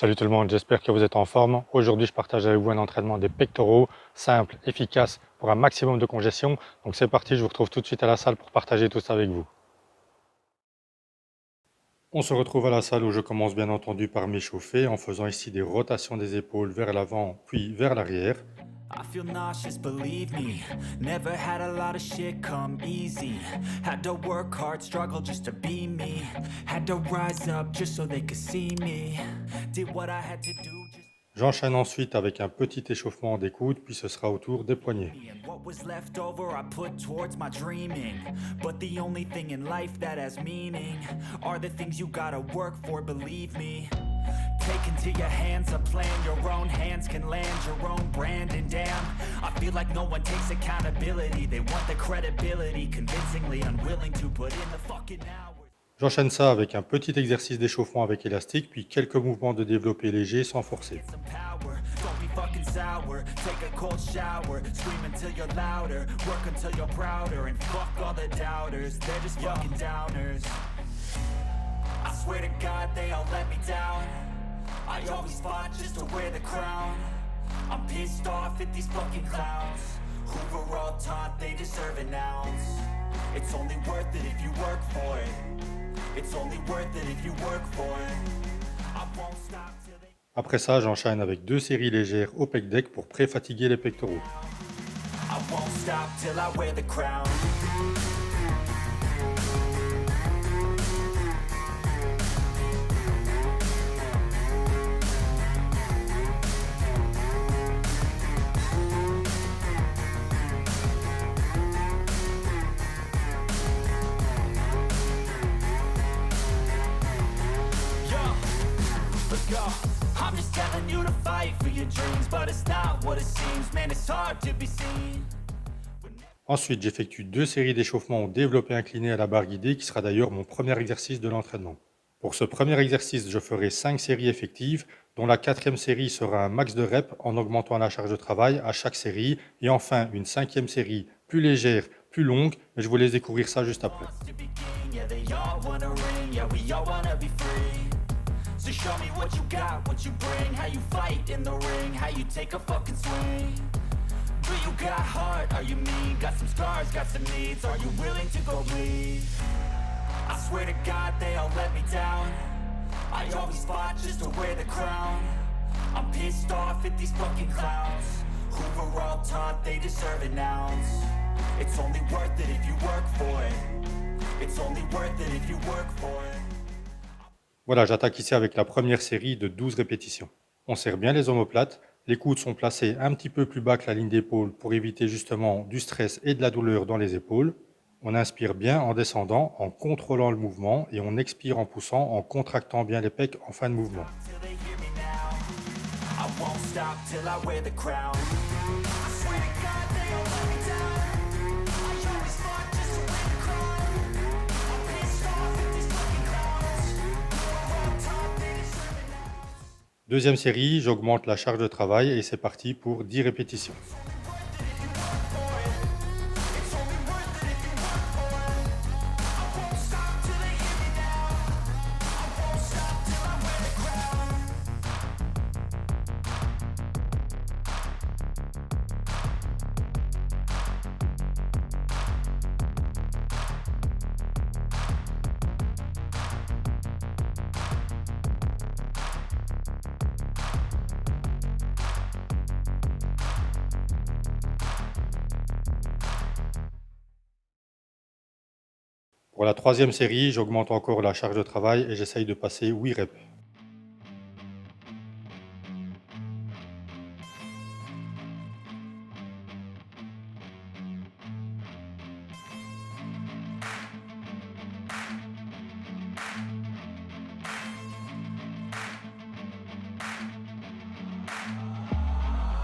Salut tout le monde, j'espère que vous êtes en forme. Aujourd'hui, je partage avec vous un entraînement des pectoraux, simple, efficace, pour un maximum de congestion. Donc c'est parti, je vous retrouve tout de suite à la salle pour partager tout ça avec vous. On se retrouve à la salle où je commence bien entendu par m'échauffer en faisant ici des rotations des épaules vers l'avant puis vers l'arrière. I feel nauseous, believe me. Never had a lot of shit come easy. Had to work hard, struggle just to be me. Had to rise up just so they could see me. Did what I had to do just J'enchaîne ensuite avec un petit échauffement des coudes, puis ce sera au tour des poignets. me. And what was left over I put towards my dreaming. But the only thing in life that has meaning are the things you gotta work for, believe me. Take into your hands a plan, your own hands can land your own brand. And damn, I feel like no one takes accountability. They want the credibility, convincingly unwilling to put in the fucking hours. J'enchaîne ça avec un petit exercice d'échauffement avec élastique, puis quelques mouvements de développé léger sans forcer. Get some power, don't be fucking sour. Take a cold shower, scream until you're louder. Work until you're prouder, and fuck all the doubters. They're just fucking downers. I swear to God they all let me down. I always fought just to wear the crown. I'm pissed off at these fucking clowns who were all taught they deserve an ounce. It's only worth it if you work for it. It's only worth it if you work for it. I won't stop till they Après ça, j'enchaîne avec 2 séries légères au pec deck pour pré-fatiguer les pectoraux. I won't stop till I wear the crown. Let's go. I'm just telling you to fight for your dreams, but it's not what it seems. Man, it's hard to be seen. Ensuite, j'effectue 2 séries d'échauffement au développé incliné à la barre guidée, qui sera d'ailleurs mon premier exercice de l'entraînement. Pour ce premier exercice, je ferai 5 séries effectives, dont la 4e série sera un max de reps en augmentant la charge de travail à chaque série, et enfin une 5e série plus légère, plus longue, mais je vous laisse découvrir ça juste après. To begin, yeah, they all wanna ring, yeah, we all wanna be free. So show me what you got, what you bring, how you fight in the ring, how you take a fucking swing. Do you got heart, are you mean, got some scars, got some needs, are you willing to go bleed? I swear to God they all let me down. I always fought just to wear the crown. I'm pissed off at these fucking clowns who were all taught they deserve an ounce. It's only worth it if you work for it. It's only worth it if you work for it. Voilà, j'attaque ici avec la première série de 12 répétitions. On serre bien les omoplates, les coudes sont placés un petit peu plus bas que la ligne d'épaule pour éviter justement du stress et de la douleur dans les épaules. On inspire bien en descendant, en contrôlant le mouvement, et on expire en poussant, en contractant bien les pecs en fin de mouvement. Till they hear me now, I won't stop till I wear the crown. I swear to God they all let me down. I always fought just to wear the crown. I'm pissed off at these fucking clowns who are all taught they deserve an ounce. Deuxième série, j'augmente la charge de travail et c'est parti pour 10 répétitions. It's only worth it if you work for it. I won't stop till they hear me now. I won't stop till I wear the crown. Pour la troisième série, j'augmente encore la charge de travail et j'essaye de passer 8 reps.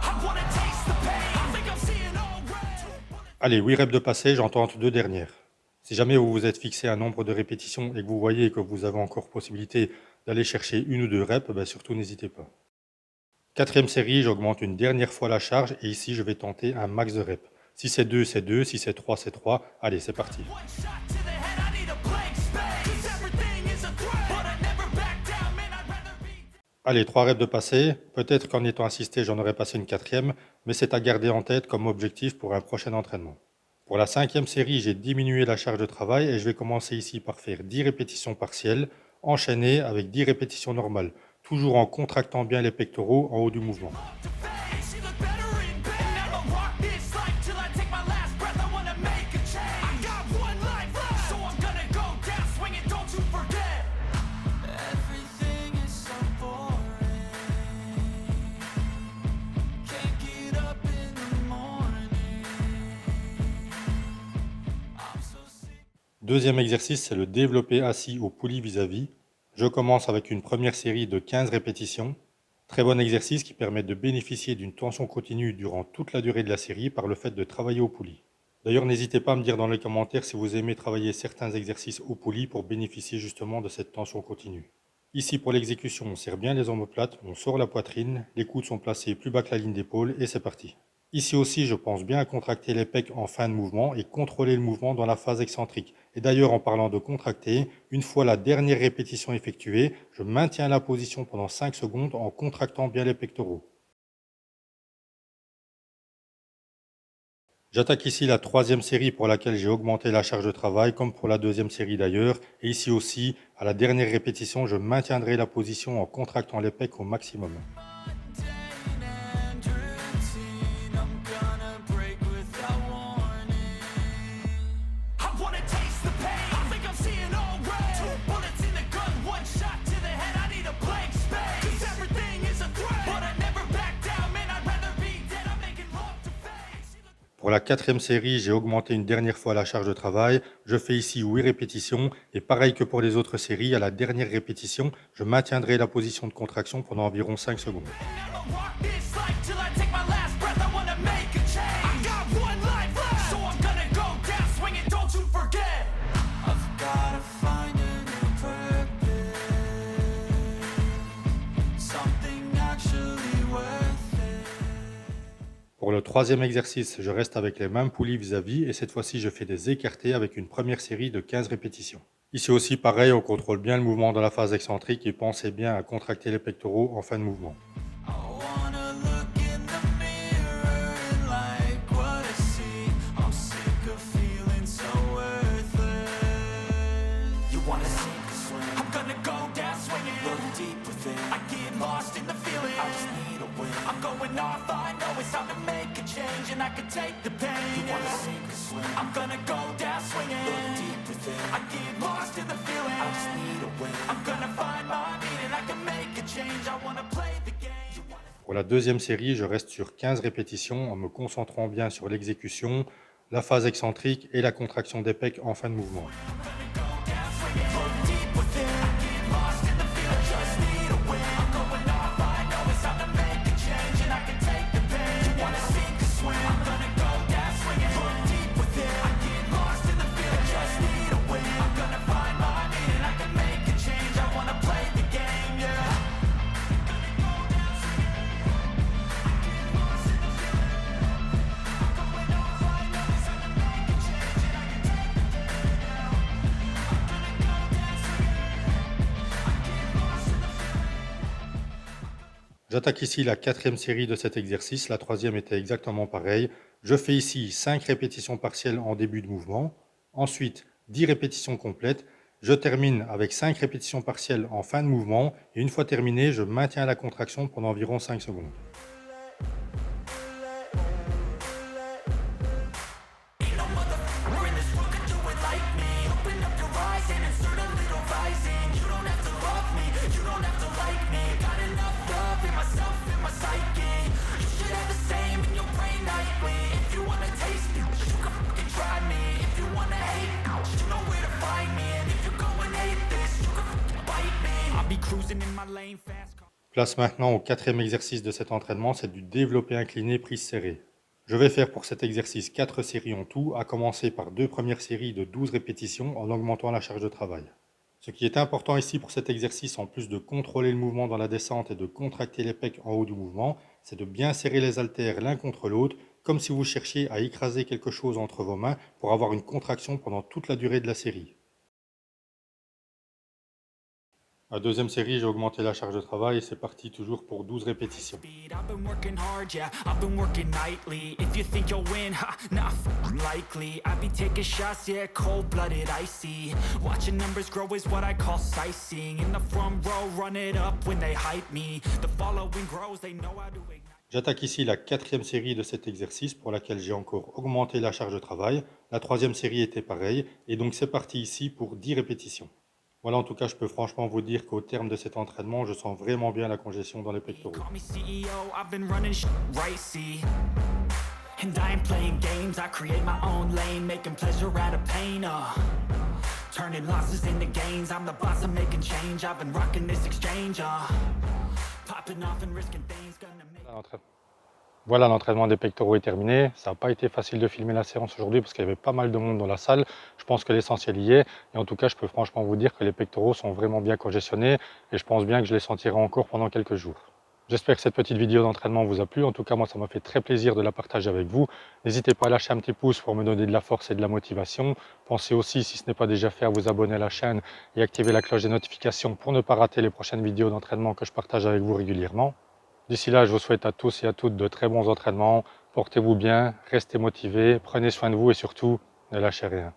I wanna taste the pain. I think I'm seeing all red. Allez, 8 reps de passé, j'en tente 2 dernières. Si jamais vous vous êtes fixé un nombre de répétitions et que vous voyez que vous avez encore possibilité d'aller chercher 1 ou 2 reps, surtout n'hésitez pas. Quatrième série, j'augmente une dernière fois la charge et ici je vais tenter un max de reps. Si c'est 2, c'est 2, si c'est 3, c'est 3. Allez, c'est parti. One shot to the head, I need a blank space. 'Cause everything is a threat, but I never back down, man, I'd rather be Allez, 3 reps de passé. Peut-être qu'en étant assisté, j'en aurais passé une quatrième, mais c'est à garder en tête comme objectif pour un prochain entraînement. Pour la cinquième série, j'ai diminué la charge de travail et je vais commencer ici par faire 10 répétitions partielles, enchaînées avec 10 répétitions normales, toujours en contractant bien les pectoraux en haut du mouvement. To face, she look better in bed. And I'ma rock this life till I take my last breath. I wanna make a change. I got one life left, so I'm gonna go down swinging. Don't you forget. Everything is so boring. Can't get up in the morning. I'm so sick. Deuxième exercice, c'est le développé assis au poulie vis-à-vis. Je commence avec une première série de 15 répétitions. Très bon exercice qui permet de bénéficier d'une tension continue durant toute la durée de la série par le fait de travailler au poulie. D'ailleurs, n'hésitez pas à me dire dans les commentaires si vous aimez travailler certains exercices au poulie pour bénéficier justement de cette tension continue. Ici, pour l'exécution, on serre bien les omoplates, on sort la poitrine, les coudes sont placés plus bas que la ligne d'épaule et c'est parti. Ici aussi, je pense bien à contracter les pecs en fin de mouvement et contrôler le mouvement dans la phase excentrique. Et d'ailleurs, en parlant de contracter, une fois la dernière répétition effectuée, je maintiens la position pendant 5 secondes en contractant bien les pectoraux. J'attaque ici la troisième série pour laquelle j'ai augmenté la charge de travail, comme pour la deuxième série d'ailleurs. Et ici aussi, à la dernière répétition, je maintiendrai la position en contractant les pecs au maximum. And routine, I'm gonna break without warning. I wanna taste the pain. I think I'm seeing all red. 2 bullets in the gun, 1 shot to the head. I need a blank space. 'Cause everything is a threat. But I never back down, man. I'd rather be dead. I'm making love to face. Pour la quatrième série, j'ai augmenté une dernière fois la charge de travail. Je fais ici 8 répétitions. Et pareil que pour les autres séries, à la dernière répétition, je maintiendrai la position de contraction pendant environ 5 secondes. And I'ma rock this life till I take my last breath. I wanna make a change. I got one life left, so I'm gonna go down swinging. Don't you forget. I've gotta find a new purpose. Something actually worth it. Pour le troisième exercice, je reste avec les mêmes poulies vis-à-vis et cette fois-ci, je fais des écartés avec une première série de 15 répétitions. Ici aussi, pareil, on contrôle bien le mouvement dans la phase excentrique et pensez bien à contracter les pectoraux en fin de mouvement. I wanna look in the mirror and like what I see. I'm sick of feeling so worthless. You wanna sink or swim? I'm gonna go down swinging. Look deep within. I get lost in the feeling. I just need a win. I'm going off. I know it's time to make a change, and I can take the pain. You wanna sink or swim? I'm gonna go down swinging. Look deep within. I get lost in the feeling. I just need a win. I'm gonna find my meaning. I can make a change. I wanna play the game. Pour la deuxième série, je reste sur 15 répétitions en me concentrant bien sur l'exécution, la phase excentrique et la contraction des pecs en fin de mouvement. J'attaque ici la quatrième série de cet exercice, la troisième était exactement pareil. Je fais ici 5 répétitions partielles en début de mouvement, ensuite 10 répétitions complètes, je termine avec 5 répétitions partielles en fin de mouvement et une fois terminé, je maintiens la contraction pendant environ 5 secondes. Ain't no motherfucker in this world could do it like me. Open up your eyes and insert a little rising. You don't have to love me, you don't have to like me. Got enough love in myself, in my psyche. You should have the same in your brain nightly. If you wanna taste me, you can fucking try me. If you wanna hate, you know where to find me. And if you go and hate this, you can fucking bite me. I'll be cruising in my lane fast. Place maintenant au quatrième exercice de cet entraînement, c'est du développé incliné prise serrée. Je vais faire pour cet exercice 4 séries en tout, à commencer par 2 premières séries de 12 répétitions en augmentant la charge de travail. Ce qui est important ici pour cet exercice, en plus de contrôler le mouvement dans la descente et de contracter les pecs en haut du mouvement, c'est de bien serrer les haltères l'un contre l'autre, comme si vous cherchiez à écraser quelque chose entre vos mains pour avoir une contraction pendant toute la durée de la série. La deuxième série, j'ai augmenté la charge de travail et c'est parti toujours pour 12 répétitions. I've been working hard, yeah, I've been working nightly. If you think you'll win, ha, not likely. I be taking shots, yeah, cold-blooded, icy. Watching numbers grow is what I call sightseeing. In the front row, run it up when they hype me. The following grows, they know how to ignite. J'attaque ici la quatrième série de cet exercice pour laquelle j'ai encore augmenté la charge de travail. La troisième série était pareille et donc c'est parti ici pour 10 répétitions. Voilà, en tout cas, je peux franchement vous dire qu'au terme de cet entraînement, je sens vraiment bien la congestion dans les pectoraux. Call me CEO, I've been running right, see. And I ain't playing games, I create my own lane, making pleasure out of pain, turning losses into gains, I'm the boss, I'm making change, I've been rocking this exchange, popping off and risking things, gonna make... Voilà, l'entraînement des pectoraux est terminé. Ça n'a pas été facile de filmer la séance aujourd'hui parce qu'il y avait pas mal de monde dans la salle. Je pense que l'essentiel y est. Et en tout cas, je peux franchement vous dire que les pectoraux sont vraiment bien congestionnés et je pense bien que je les sentirai encore pendant quelques jours. J'espère que cette petite vidéo d'entraînement vous a plu. En tout cas, moi, ça m'a fait très plaisir de la partager avec vous. N'hésitez pas à lâcher un petit pouce pour me donner de la force et de la motivation. Pensez aussi, si ce n'est pas déjà fait, à vous abonner à la chaîne et activer la cloche des notifications pour ne pas rater les prochaines vidéos d'entraînement que je partage avec vous régulièrement. D'ici là, je vous souhaite à tous et à toutes de très bons entraînements. Portez-vous bien, restez motivés, prenez soin de vous et surtout, ne lâchez rien.